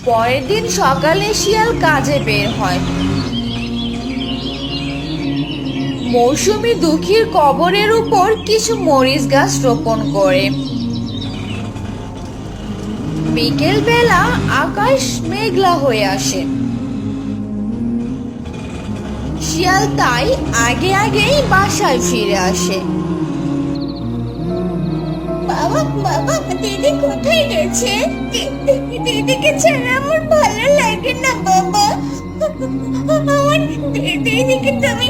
পরের দিন সকালে শিয়াল কাজে বের হয়। মৌসুমী দুঃখীর কবরের উপর কিছু মরিচ গাছ রোপণ করে। বিকেল বেলা আকাশ মেঘলা হয়ে আসে। শিয়াল তাই আগে আগেই বাসায় ফিরে আসে। বাবা বাবা, দিদি কোথায় গেছে? দিদিকে ছাড়া আমার ভালো লাগে না বাবা। আমার দিদিকে তুমি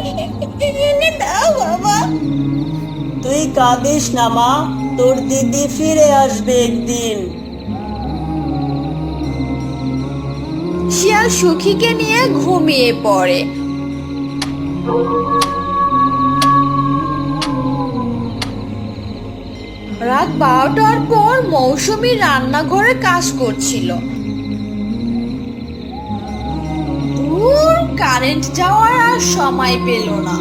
এনে দাও বাবা। তুই কাঁদিস না মা, তোর দিদি ফিরে আসবে একদিন। শিয়াল সুখীকে নিয়ে ঘুমিয়ে পড়ে। রাত 12টার পর মৌসুমী রান্নাঘরে কাজ করছিল। কারেন্ট যাওয়ার আর সময় পেল না।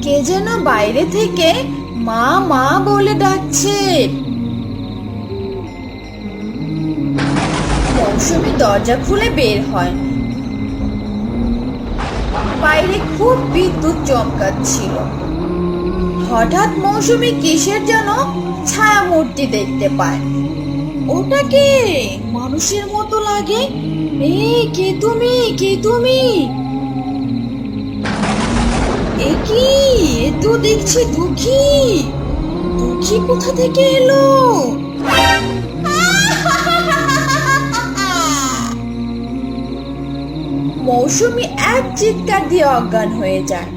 কে যেন বাইরে থেকে মা মা বলে ডাকছে। মৌসুমী দরজা খুলে বের হয়। বাইরে খুব বিদ্যুৎ চমকাচ্ছিল। হঠাৎ মৌসুমী কিসের যেন ছায়া মূর্তি দেখতে পায়। ওটা কে? মানুষের মতো লাগে। কে তুমি? কে তুমি? এ কি? এ তো দেখছি দুঃখী। দুঃখী কোথা থেকে এলো? মৌসুমী এক চিৎকার দিয়ে অজ্ঞান হয়ে যায়।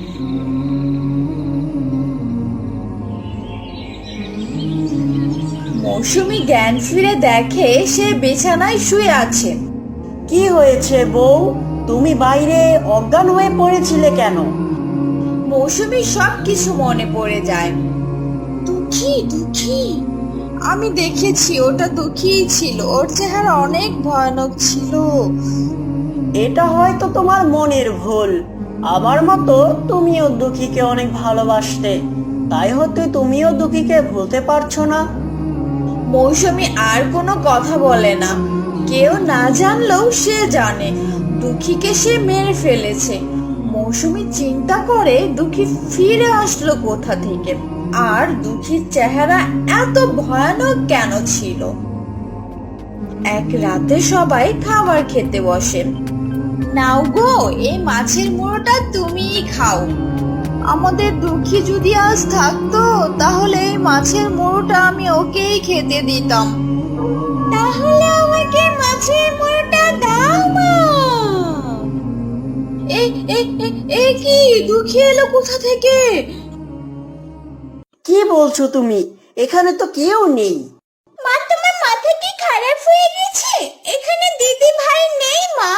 মৌসুমী জ্ঞান ফিরে দেখে সে বিছানায় শুয়ে আছে। কি হয়েছে বউ, তুমি বাইরে অজ্ঞান হয়ে পড়েছিলে কেন? মৌসুমী সবকিছু মনে পড়ে যায়। দুঃখী দুঃখী, আমি দেখেছি ওটা দুঃখীই ছিল। ওর চেহারা অনেক ভয়ানক ছিল। এটা হয়তো তোমার মনের ভুল। আমার মতো তুমিও দুঃখীকে অনেক ভালোবাসতে, তাই হয়তো তুমিও দুঃখীকে ভুলতে পারছো না। মৌসুমী আর কোনো কথা বলে না। কেউ না জানলেও সে জানে দুঃখীকে সে মেরে ফেলেছে। মৌসুমী চিন্তা করে দুঃখী ফিরে আসলো কোথা থেকে, আর দুঃখীর চেহারা এত ভয়ানক কেন ছিল। এক রাতে সবাই খাবার খেতে বসে। নাও গো, এই মাছের মুড়োটা তুমিই খাও। আমাদের দুঃখী যদি আজ থাকতো তাহলে এই মাছের মুড়োটা আমি ওকেই খেতে দিতাম। তাহলে আমাকে মাছের মুড়োটা দাও মা। এই কি? দুঃখী এলো কোথা থেকে? কি বলছো তুমি? এখানে তো কেউ নেই। মা, তোমার মাথা কি খারাপ হয়ে গেছে? এখানে দিদি ভাই নেই মা।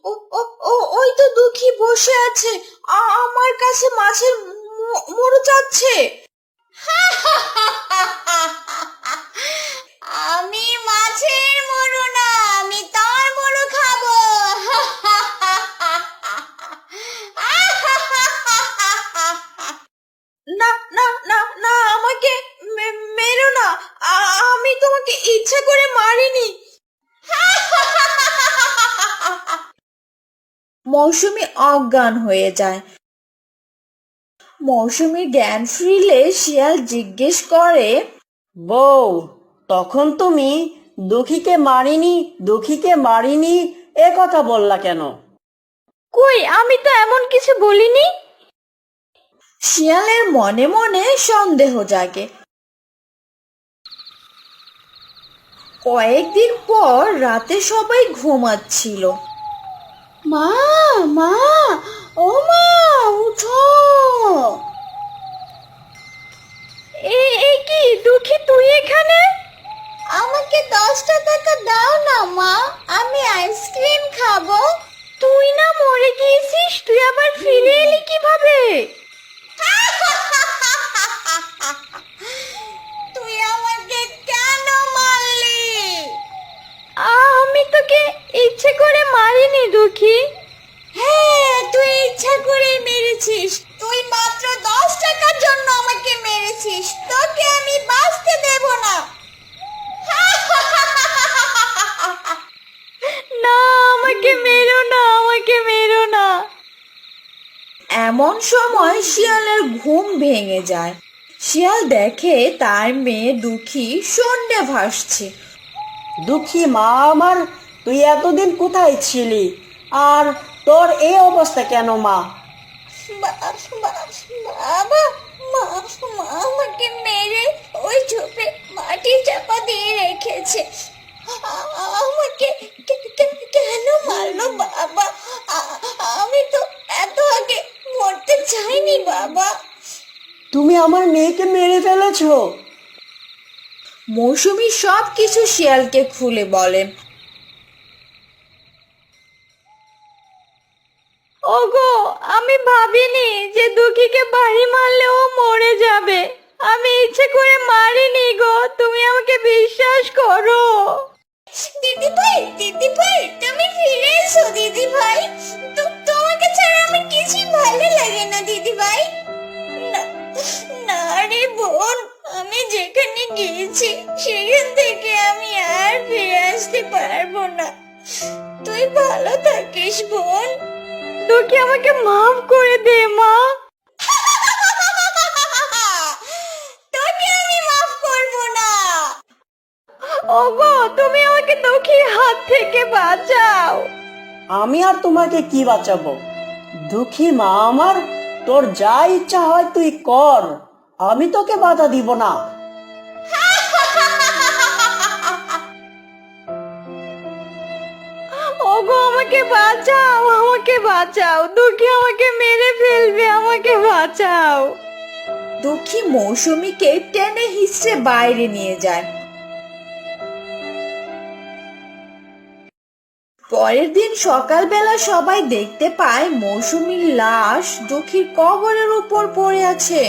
ও ও ও ওই তো দুঃখী বসে আছে, আমার কাছে মাছের মুড়ো চাচ্ছে। আমি মাছের মুড়ো না, আমি তার মুড়ো খাবো। না না না না, আমাকে মেরো না। আমি তোমাকে ইচ্ছা করে মারিনি। মৌসুমী অজ্ঞান হয়ে যায়। মৌসুমীর জ্ঞান ফিরলে শিয়াল জিজ্ঞেস করে, বউ, তখন তুমি দুঃখীকে মারিনি এ কথা বললা কেন? কই, আমি তো এমন কিছু বলিনি। শিয়ালের মনে মনে সন্দেহ জাগে। কয়েকদিন পর রাতে সবাই ঘুমাচ্ছিল। মা মা, ও মা, উঠো। এ কি দুঃখী, তুই এখানে? আমাকে 10টা টাকা দাও না মা, আমি আইসক্রিম খাবো। তুই না মরে গিয়েছিস, তুই আবার ফিরে এলি কিভাবে? তুই আমাকে কেন মারলি? আমি তোকে ইচ্ছে করে মারিনি দুঃখী। হ্যাঁ, তুই ইচ্ছা করে মেরেছিস। তুই মাত্র 10 টাকার জন্য আমাকে করেছিস, তোকে আমি বাঁচতে দেব না। না, আমাকে মেরো না, আমাকে মেরো না। এমন সময় শিয়ালের ঘুম ভেঙে যায়। শিয়াল দেখে তার মেয়ে দুঃখী সন্ধ্যে ভাসছে। দুঃখী মা আমার, তুই এতদিন কোথায় ছিলি? আর তোর এই অবস্থা কেন মা? বাবা, মা আমাকে মেরে ওই ঝোপে মাটি চাপা দিয়ে রেখেছে। আমাকে কেন মারলো বাবা? আমি তো এত আগে মরতে চাইনি বাবা। তুমি আমার মেয়েকে মেরে ফেলেছো? মৌসুমী সব কিছু শিয়ালকে খুলে বলেন। ওগো, আমি ভাবিনি যে দুঃখীকে বাড়ি মারলে ও মরে যাবে। আমি ইচ্ছে করে মারিনি গো, তুমি আমাকে বিশ্বাস করো। দিদি ভাই তুমি ফিরে এসো দিদি ভাই। তোমাকে ছাড়া আমার কিছুই ভালো লাগে না দিদি ভাই। না রে বোন, আমি যেখানে গিয়েছি সেখান থেকে আমি আর ফিরে আসতে পারবো না। তুই ভালো থাকিস বোন। তোকে আমাকে মাফ করে দে মা। তোকে আমি মাফ করব না। ওগো, তুমি আমাকে দুঃখীর হাত থেকে বাঁচাও। আমি আর তোমাকে কি বাঁচাবো? দুঃখী মা আমার, তোর যা ইচ্ছা হয় তুই কর, আমি তোকে বাধা দিব না। ওগো, আমাকে বাঁচাও, আমাকে বাঁচাও। দুঃখী আমাকে মেরে ফেলবে, আমাকে বাঁচাও। দুঃখী মৌসুমীকে টেনে হিঁচড়ে বাইরে নিয়ে যায়। পরের দিন সকালবেলা সবাই দেখতে পায় মৌসুমীর লাশ দুঃখীর কবরের উপর পড়ে আছে।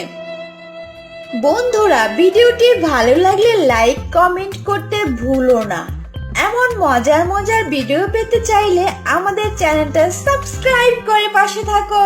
বন্ধুরা, ভিডিওটি ভালো লাগলে লাইক কমেন্ট করতে ভুলো না। এমন মজার মজার ভিডিও পেতে চাইলে আমাদের চ্যানেলটা সাবস্ক্রাইব করে পাশে থাকো।